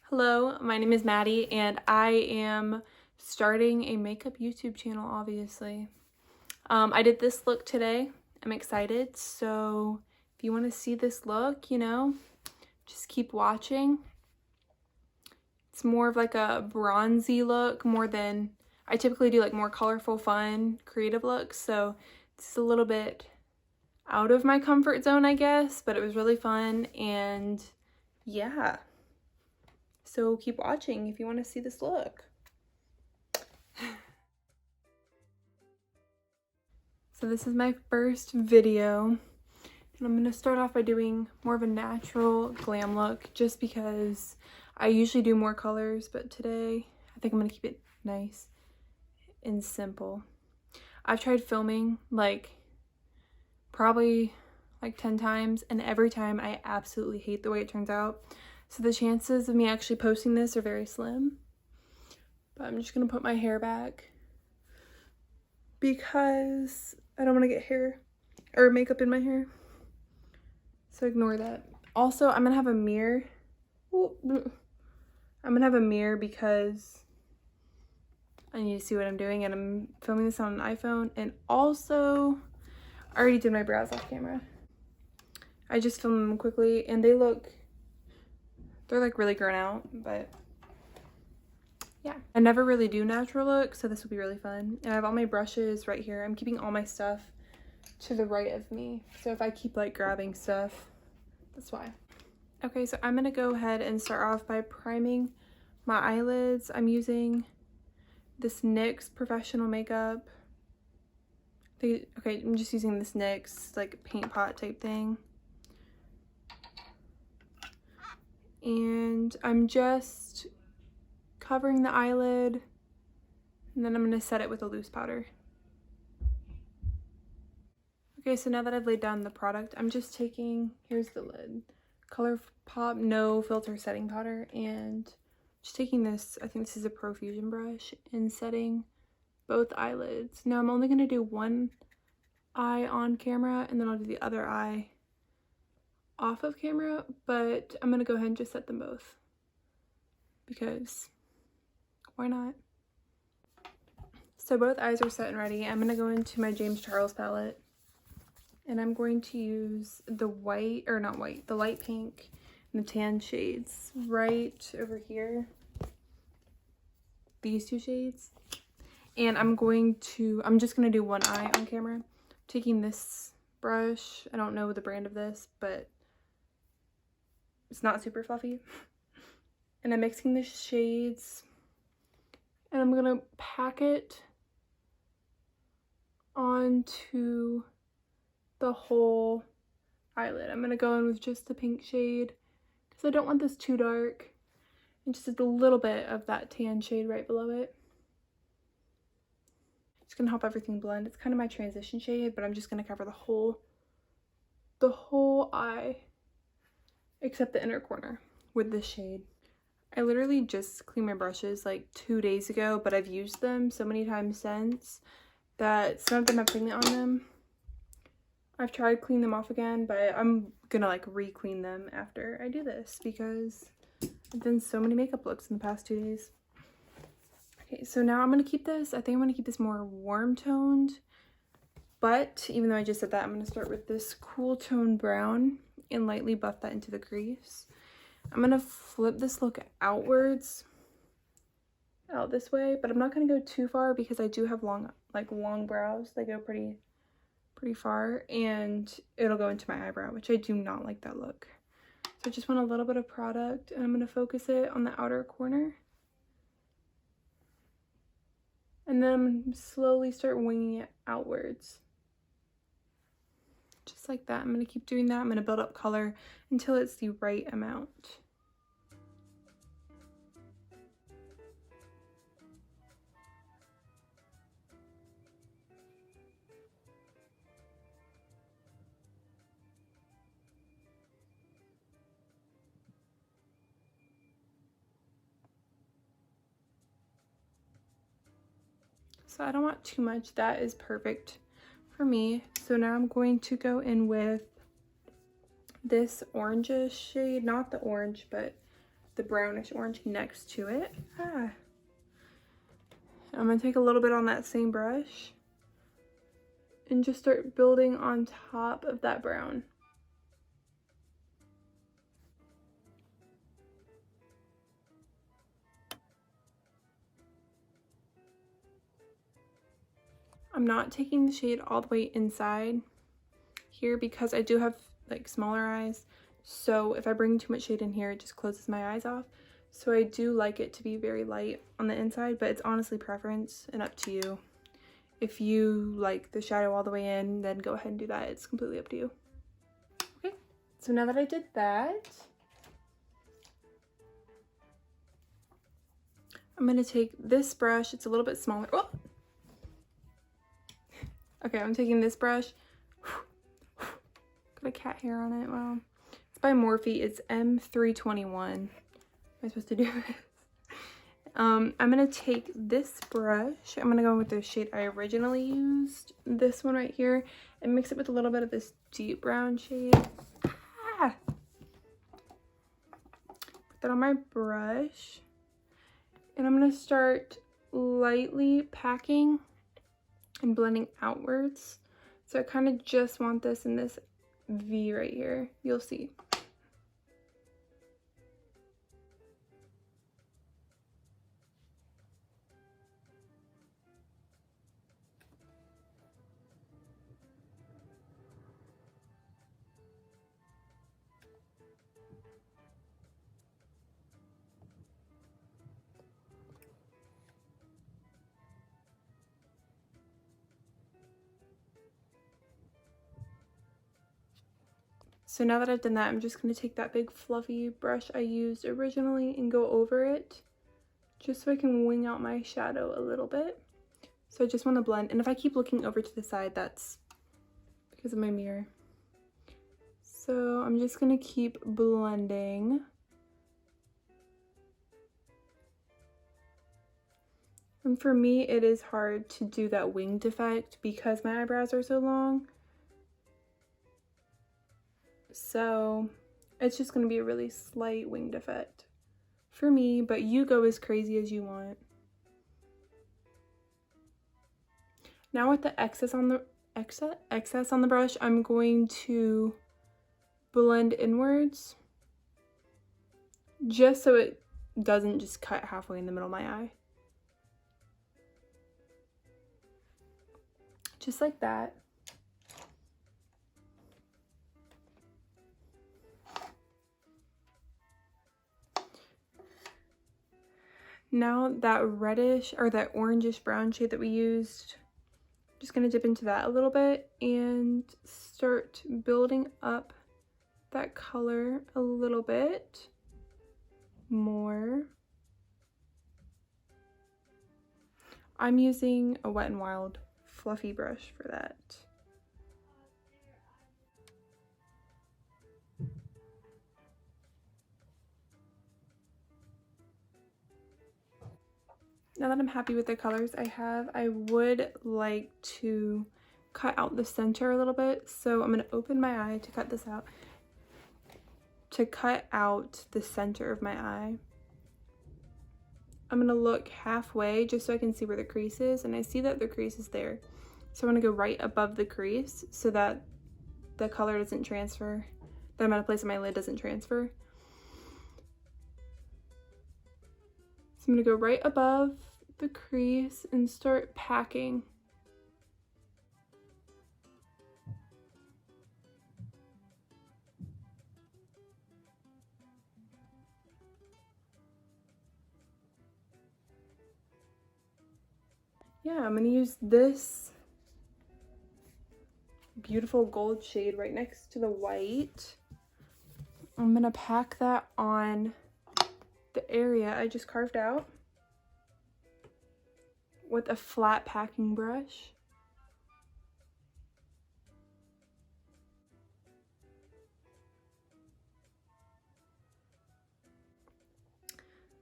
Hello, my name is Maddie and I am starting a makeup YouTube channel, obviously. I did this look today. I'm excited. So if you want to see this look, just keep watching. It's more of like a bronzy look more than I typically do, like more colorful, fun, creative looks. So it's a little bit out of my comfort zone, I guess, but it was really fun and yeah. So keep watching if you want to see this look. So this is my first video, and I'm going to start off by doing more of a natural glam look just because I usually do more colors, but today I think I'm going to keep it nice and simple. I've tried filming probably 10 times, and every time I absolutely hate the way it turns out. So the chances of me actually posting this are very slim. But I'm just going to put my hair back because I don't want to get hair or makeup in my hair. So ignore that. Also, I'm going to have a mirror. I'm going to have a mirror because I need to see what I'm doing, and I'm filming this on an iPhone. And also, I already did my brows off camera. I just filmed them quickly and they're like really grown out, but yeah. I never really do natural looks, so this will be really fun. And I have all my brushes right here. I'm keeping all my stuff to the right of me, so if I keep like grabbing stuff, that's why. Okay, so I'm gonna go ahead and start off by priming my eyelids. I'm using this NYX Professional Makeup. Okay, I'm just using this NYX like paint pot type thing. And I'm just covering the eyelid, and then I'm going to set it with a loose powder. Okay, so now that I've laid down the product, I'm just taking, here's the lid, ColourPop No Filter Setting Powder, and just taking this, I think this is a Profusion brush, and setting both eyelids. Now I'm only going to do one eye on camera, and then I'll do the other eye off of camera, but I'm going to go ahead and just set them both because why not? So both eyes are set and ready. I'm going to go into my James Charles palette, and I'm going to use the the light pink and the tan shades right over here. These two shades. And I'm just going to do one eye on camera. I'm taking this brush. I don't know the brand of this, but it's not super fluffy. And I'm mixing the shades, and I'm gonna pack it onto the whole eyelid. I'm gonna go in with just the pink shade because I don't want this too dark, and just a little bit of that tan shade right below it. It's gonna help everything blend. It's kind of my transition shade, but I'm just gonna cover the whole eye except the inner corner with this shade. I literally just cleaned my brushes like 2 days ago, but I've used them so many times since that some of them have pigment on them. I've tried cleaning them off again, but I'm gonna re-clean them after I do this because I've done so many makeup looks in the past 2 days. Okay, so now I'm gonna keep this. I think I'm gonna keep this more warm toned, but even though I just said that, I'm gonna start with this cool tone brown and lightly buff that into the crease. I'm gonna flip this look outwards, out this way, but I'm not gonna go too far because I do have long brows. They go pretty far, and it'll go into my eyebrow, which I do not like that look. So I just want a little bit of product, and I'm gonna focus it on the outer corner. And then I'm gonna slowly start winging it outwards. Just like that. I'm going to keep doing that. I'm going to build up color until it's the right amount. So I don't want too much. That is perfect for me. So now I'm going to go in with this orangish shade, not the orange, but the brownish orange next to it. I'm gonna take a little bit on that same brush and just start building on top of that brown. I'm not taking the shade all the way inside here because I do have like smaller eyes. So if I bring too much shade in here, it just closes my eyes off. So I do like it to be very light on the inside, but it's honestly preference and up to you. If you like the shadow all the way in, then go ahead and do that. It's completely up to you. Okay, so now that I did that, I'm gonna take this brush. It's a little bit smaller. Oh! Okay, I'm taking this brush. Got a cat hair on it. Wow. It's by Morphe. It's M321. Am I supposed to do this? I'm gonna take this brush. I'm gonna go with the shade I originally used, this one right here, and mix it with a little bit of this deep brown shade. Put that on my brush, and I'm gonna start lightly packing and blending outwards. So I kind of just want this in this V right here. You'll see. So now that I've done that, I'm just going to take that big fluffy brush I used originally and go over it just so I can wing out my shadow a little bit. So I just want to blend, and if I keep looking over to the side, that's because of my mirror. So I'm just going to keep blending. And for me, it is hard to do that winged effect because my eyebrows are so long. So it's just going to be a really slight winged effect for me, but you go as crazy as you want. Now with the excess on the brush, I'm going to blend inwards just so it doesn't just cut halfway in the middle of my eye. Just like that. Now that reddish or that orangish brown shade that we used, I'm just gonna dip into that a little bit and start building up that color a little bit more. I'm using a Wet n Wild fluffy brush for that. Now that I'm happy with the colors I have, I would like to cut out the center a little bit. So I'm going to open my eye to cut this out. To cut out the center of my eye, I'm going to look halfway just so I can see where the crease is. And I see that the crease is there. So I'm going to go right above the crease so that the color doesn't transfer. The amount of place on my lid doesn't transfer. So I'm going to go right above the crease and start packing. Yeah, I'm going to use this beautiful gold shade right next to the white. I'm going to pack that on the area I just carved out with a flat packing brush.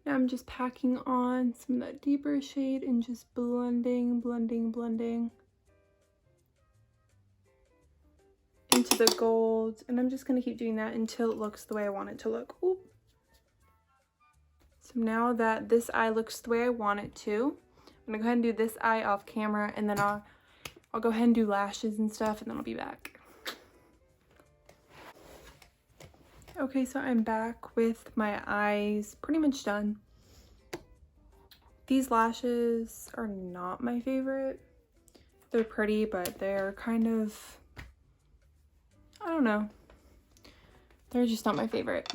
Now I'm just packing on some of that deeper shade and just blending, blending, blending into the gold. And I'm just going to keep doing that until it looks the way I want it to look. Oop. now that this eye looks the way I want it to, I'm gonna go ahead and do this eye off camera, and then I'll go ahead and do lashes and stuff, and then I'll be back. Okay, so I'm back with my eyes pretty much done. These lashes are not my favorite. They're pretty, but they're kind of, I don't know. They're just not my favorite.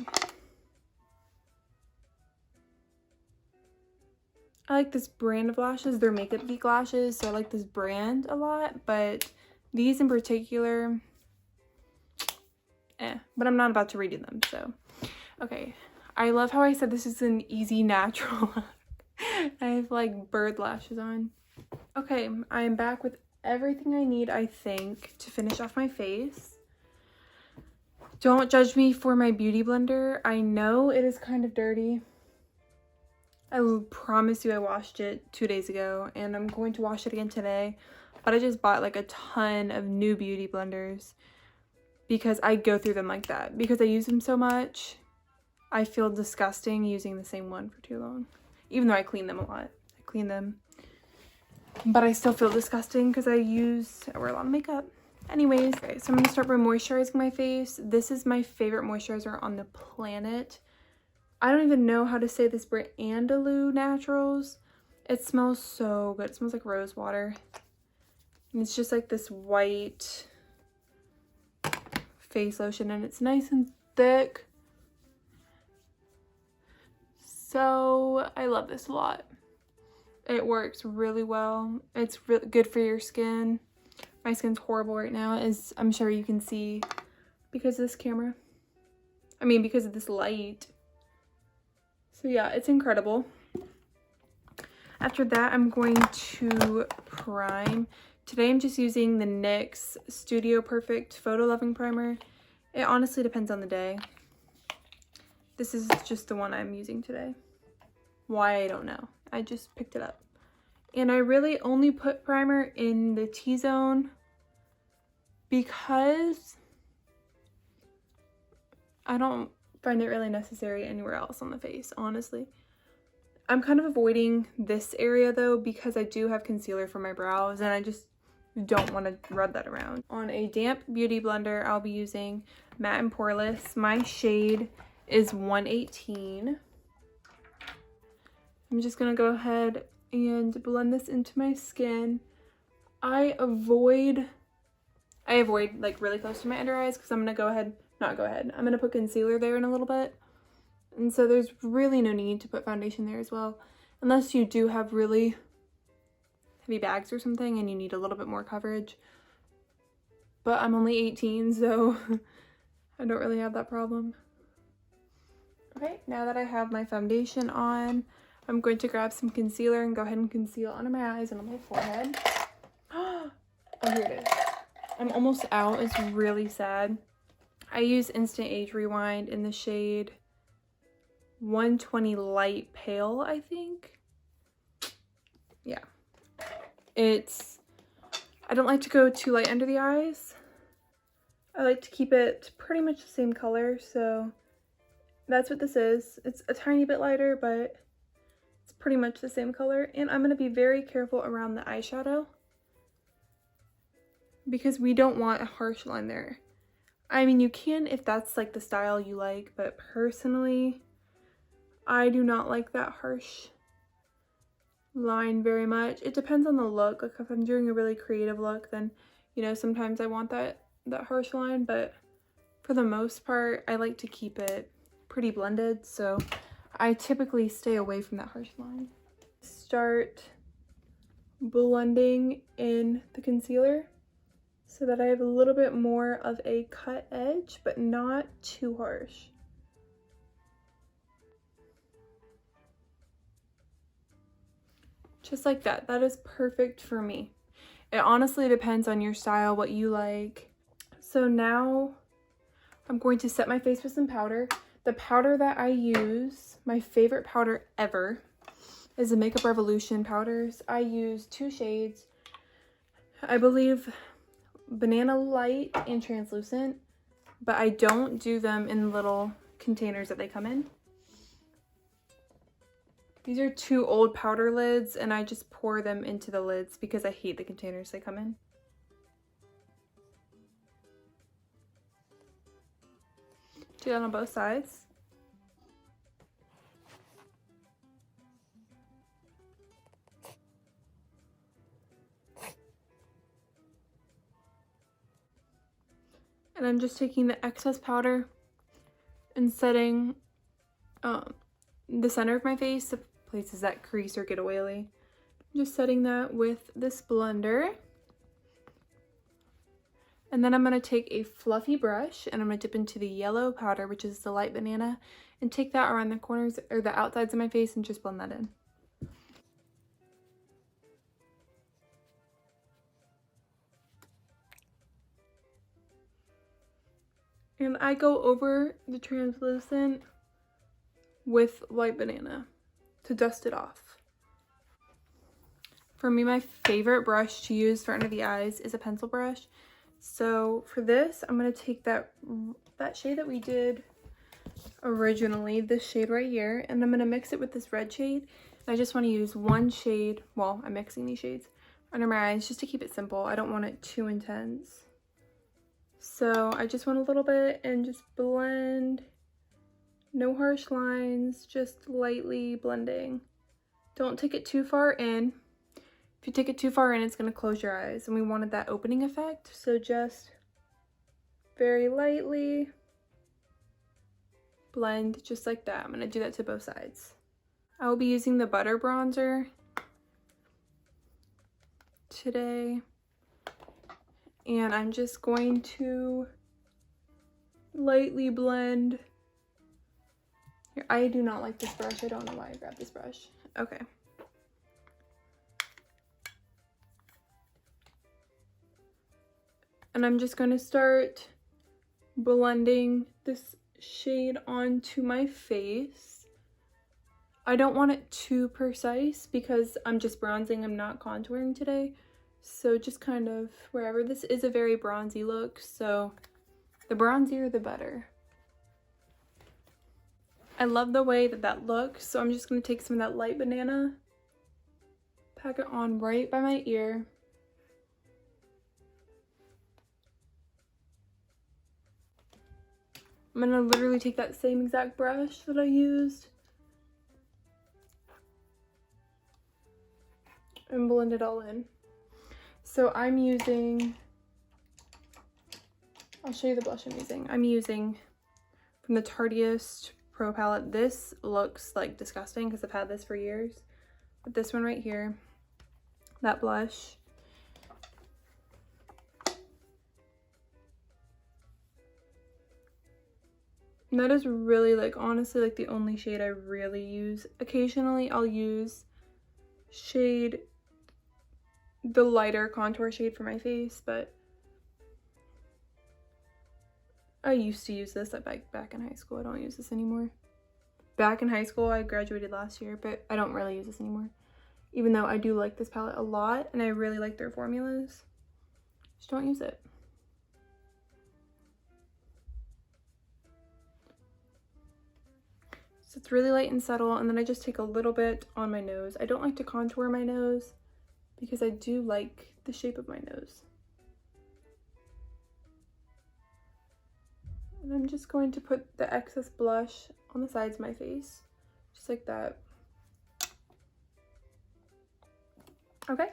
I like this brand of lashes. They're Makeup Geek lashes, so I like this brand a lot, but these in particular, but I'm not about to redo them, so. Okay, I love how I said this is an easy natural look. I have like bird lashes on. Okay, I am back with everything I need, I think, to finish off my face. Don't judge me for my beauty blender. I know it is kind of dirty. I promise you I washed it 2 days ago, and I'm going to wash it again today. But I just bought like a ton of new beauty blenders because I go through them like that. Because I use them so much, I feel disgusting using the same one for too long. Even though I clean them a lot. I clean them. But I still feel disgusting because I wear a lot of makeup. Anyways, okay, so I'm going to start by moisturizing my face. This is my favorite moisturizer on the planet. I don't even know how to say this brand, Andalou Naturals. It smells so good. It smells like rose water. And it's just like this white face lotion, and it's nice and thick. So I love this a lot. It works really well. It's really good for your skin. My skin's horrible right now, as I'm sure you can see because of this camera. I mean, because of this light. So yeah, it's incredible. After that, I'm going to prime. Today I'm just using the NYX Studio Perfect Photo Loving Primer. It honestly depends on the day. This is just the one I'm using today. Why, I don't know. I just picked it up. And I really only put primer in the T-zone because I don't find it really necessary anywhere else on the face, honestly. I'm kind of avoiding this area though because I do have concealer for my brows and I just don't want to rub that around. On a damp beauty blender, I'll be using Matte and Poreless. My shade is 118. I'm just gonna go ahead and blend this into my skin. I avoid like really close to my under eyes because I'm gonna put concealer there in a little bit. And so there's really no need to put foundation there as well, unless you do have really heavy bags or something and you need a little bit more coverage. But I'm only 18, so I don't really have that problem. Okay, now that I have my foundation on, I'm going to grab some concealer and go ahead and conceal under my eyes and on my forehead. Oh, here it is. I'm almost out. It's really sad. I use Instant Age Rewind in the shade 120 Light Pale, I think. Yeah. I don't like to go too light under the eyes. I like to keep it pretty much the same color, so that's what this is. It's a tiny bit lighter, but it's pretty much the same color. And I'm going to be very careful around the eyeshadow because we don't want a harsh line there. I mean, you can if that's like the style you like, but personally, I do not like that harsh line very much. It depends on the look. Like if I'm doing a really creative look, then, you know, sometimes I want that harsh line, but for the most part, I like to keep it pretty blended, so I typically stay away from that harsh line. Start blending in the concealer so that I have a little bit more of a cut edge, but not too harsh. Just like that. That is perfect for me. It honestly depends on your style, what you like. So now I'm going to set my face with some powder. The powder that I use, my favorite powder ever, is the Makeup Revolution powders. I use 2 shades. I believe Banana Light and Translucent, but I don't do them in little containers that they come in. These are 2 old powder lids, and I just pour them into the lids because I hate the containers they come in. Do that on both sides. And I'm just taking the excess powder and setting the center of my face, the places that crease or get oily. Just setting that with this blender. And then I'm going to take a fluffy brush and I'm going to dip into the yellow powder, which is the light banana, and take that around the corners or the outsides of my face and just blend that in. And I go over the translucent with light banana to dust it off. For me, my favorite brush to use for under the eyes is a pencil brush. So for this, I'm going to take that shade that we did originally, this shade right here, and I'm going to mix it with this red shade. And I just want to use one shade, well, I'm mixing these shades, under my eyes just to keep it simple. I don't want it too intense. So I just want a little bit and just blend. No harsh lines, just lightly blending. Don't take it too far in. If you take it too far in, it's going to close your eyes, and we wanted that opening effect, so just very lightly blend just like that. I'm going to do that to both sides. I will be using the butter bronzer today, and I'm just going to lightly blend. Here, I do not like this brush. I don't know why I grabbed this brush. Okay. And I'm just going to start blending this shade onto my face. I don't want it too precise because I'm just bronzing, I'm not contouring today. So just kind of wherever. This is a very bronzy look, so the bronzier the better. I love the way that that looks, so I'm just going to take some of that light banana, pack it on right by my ear. I'm going to literally take that same exact brush that I used and blend it all in. So I'm using, I'll show you the blush I'm using. I'm using from the Tartiest Pro Palette. This looks like disgusting because I've had this for years. But this one right here, that blush. And that is really, like, honestly, like the only shade I really use. Occasionally I'll use the lighter contour shade for my face, but I used to use this back in high school. I don't use this anymore. Back in high school, I graduated last year, but I don't really use this anymore. Even though I do like this palette a lot and I really like their formulas, just don't use it. So it's really light and subtle, and then I just take a little bit on my nose. I don't like to contour my nose because I do like the shape of my nose. And I'm just going to put the excess blush on the sides of my face, just like that. Okay,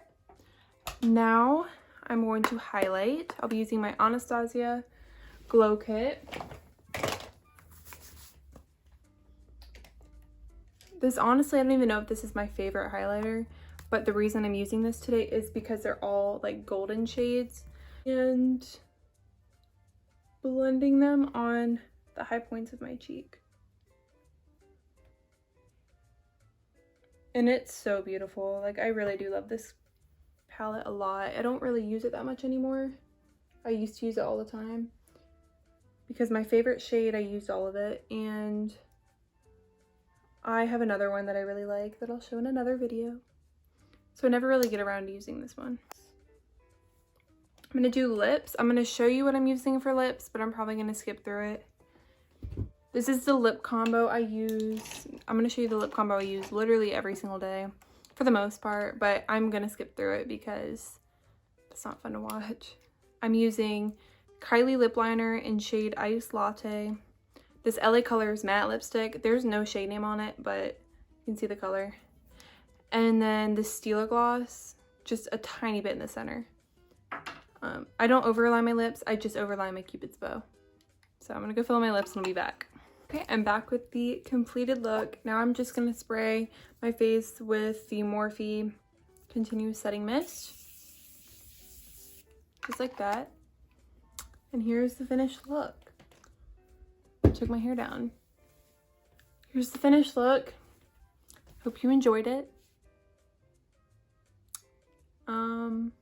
now I'm going to highlight. I'll be using my Anastasia Glow Kit. This, honestly, I don't even know if this is my favorite highlighter, but the reason I'm using this today is because they're all like golden shades, and blending them on the high points of my cheek. And it's so beautiful. Like, I really do love this palette a lot. I don't really use it that much anymore. I used to use it all the time because my favorite shade, I used all of it, and I have another one that I really like that I'll show in another video. So I never really get around to using this one. I'm going to do lips. I'm going to show you what I'm using for lips, but I'm probably going to skip through it. This is the lip combo I use. I'm going to show you the lip combo I use literally every single day for the most part, but I'm going to skip through it because it's not fun to watch. I'm using Kylie lip liner in shade Ice Latte. This LA Colors matte lipstick. There's no shade name on it, but you can see the color. And then the Stila gloss, just a tiny bit in the center. I don't overline my lips, I just overline my Cupid's bow. So I'm gonna go fill my lips and I'll be back. Okay, I'm back with the completed look. Now I'm just gonna spray my face with the Morphe Continuous Setting Mist. Just like that. And here's the finished look. I took my hair down. Here's the finished look. Hope you enjoyed it. Hope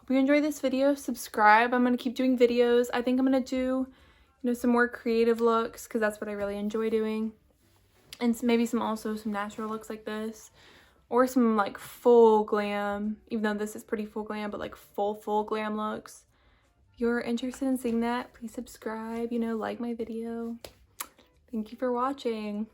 you enjoyed this video. Subscribe. I'm going to keep doing videos. I think I'm going to do, you know, some more creative looks because that's what I really enjoy doing. And maybe also some natural looks like this. Or some like full glam, even though this is pretty full glam, but like full glam looks. If you're interested in seeing that, please subscribe, you know, like my video. Thank you for watching.